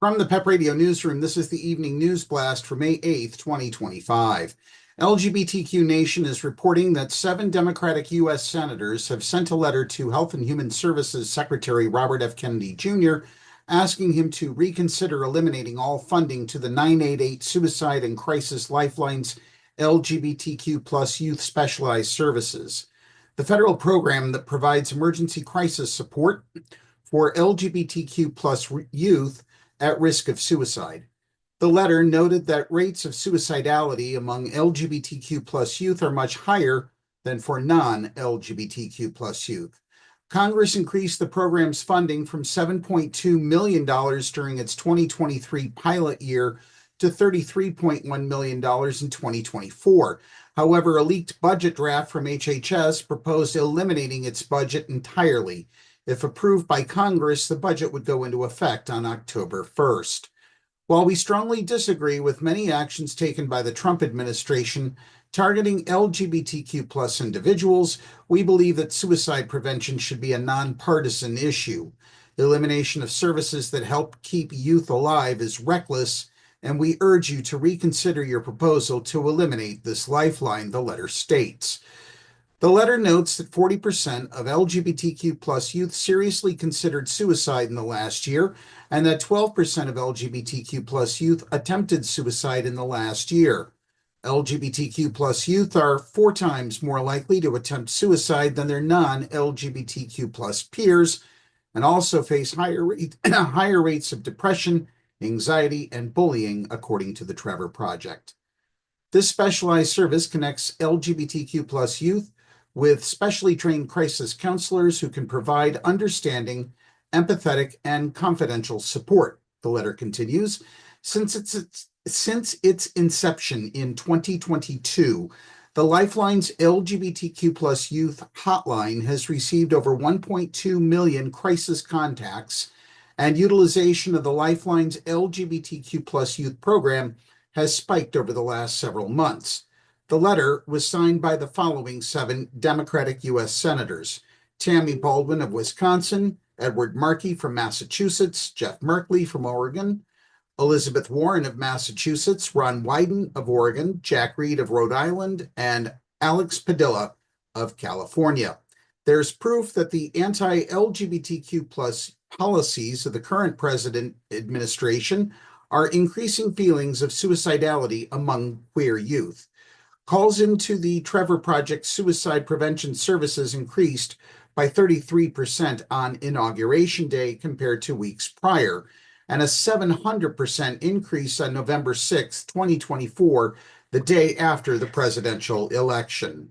From the PEP Radio Newsroom, this is the evening news blast for May 8th, 2025. LGBTQ Nation is reporting that 7 Democratic U.S. senators have sent a letter to Health and Human Services Secretary Robert F. Kennedy Jr., asking him to reconsider eliminating all funding to the 988 Suicide and Crisis Lifeline's LGBTQ+ youth specialized services. The federal program that provides emergency crisis support for LGBTQ+ youth at risk of suicide. The letter noted that rates of suicidality among LGBTQ+ youth are much higher than for non-LGBTQ+ youth. Congress increased the program's funding from $7.2 million during its 2023 pilot year to $33.1 million in 2024. However, a leaked budget draft from HHS proposed eliminating its budget entirely. If approved by Congress, the budget would go into effect on October 1st. While we strongly disagree with many actions taken by the Trump administration targeting LGBTQ+ individuals, we believe that suicide prevention should be a nonpartisan issue. The elimination of services that help keep youth alive is reckless, and we urge you to reconsider your proposal to eliminate this lifeline, the letter states. The letter notes that 40% of LGBTQ+ youth seriously considered suicide in the last year, and that 12% of LGBTQ+ youth attempted suicide in the last year. LGBTQ+ youth are 4 times more likely to attempt suicide than their non-LGBTQ+ peers, and also face higher rates of depression, anxiety, and bullying, according to the Trevor Project. This specialized service connects LGBTQ+ youth with specially trained crisis counselors who can provide understanding, empathetic, and confidential support. The letter continues, since its inception in 2022, the Lifeline's LGBTQ+ youth hotline has received over 1.2 million crisis contacts, and utilization of the Lifeline's LGBTQ+ youth program has spiked over the last several months. The letter was signed by the following 7 Democratic U.S. senators: Tammy Baldwin of Wisconsin, Edward Markey from Massachusetts, Jeff Merkley from Oregon, Elizabeth Warren of Massachusetts, Ron Wyden of Oregon, Jack Reed of Rhode Island, and Alex Padilla of California. There's proof that the anti-LGBTQ+ policies of the current president administration are increasing feelings of suicidality among queer youth. Calls into the Trevor Project suicide prevention services increased by 33% on Inauguration Day compared to weeks prior, and a 700% increase on November 6, 2024, the day after the presidential election.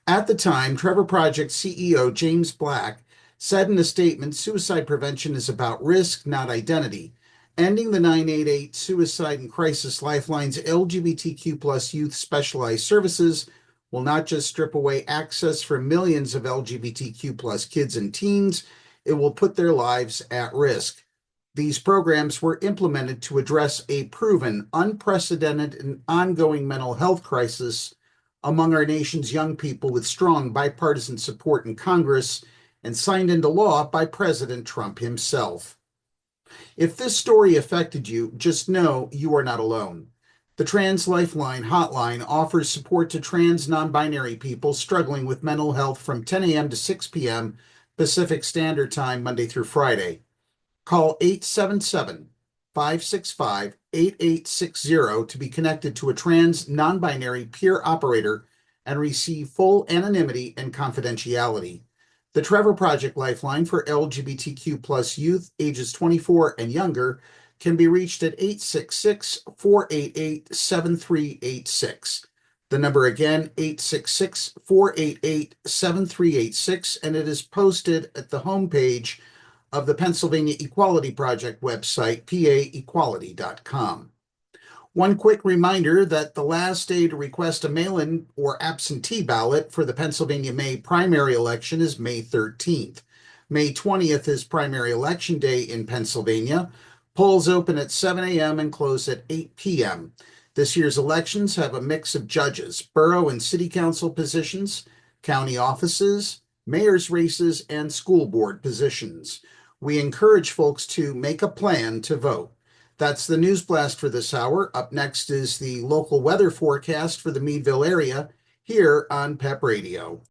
At the time, Trevor Project CEO James Black said in a statement, "Suicide prevention is about risk, not identity. Ending the 988 Suicide and Crisis Lifeline's LGBTQ+ youth specialized services will not just strip away access for millions of LGBTQ+ kids and teens, it will put their lives at risk." These programs were implemented to address a proven, unprecedented, and ongoing mental health crisis among our nation's young people with strong bipartisan support in Congress and signed into law by President Trump himself. If this story affected you, just know you are not alone. The Trans Lifeline hotline offers support to trans non-binary people struggling with mental health from 10 a.m. to 6 p.m. Pacific Standard Time, Monday through Friday. Call 877-565-8860 to be connected to a trans non-binary peer operator and receive full anonymity and confidentiality. The Trevor Project Lifeline for LGBTQ+ youth ages 24 and younger can be reached at 866-488-7386. The number again, 866-488-7386, and it is posted at the homepage of the Pennsylvania Equality Project website, paequality.com. One quick reminder that the last day to request a mail-in or absentee ballot for the Pennsylvania May primary election is May 13th. May 20th is primary election day in Pennsylvania. Polls open at 7 a.m. and close at 8 p.m. This year's elections have a mix of judges, borough and city council positions, county offices, mayor's races, and school board positions. We encourage folks to make a plan to vote. That's the News Blast for this hour. Up next is the local weather forecast for the Meadville area here on PEP Radio.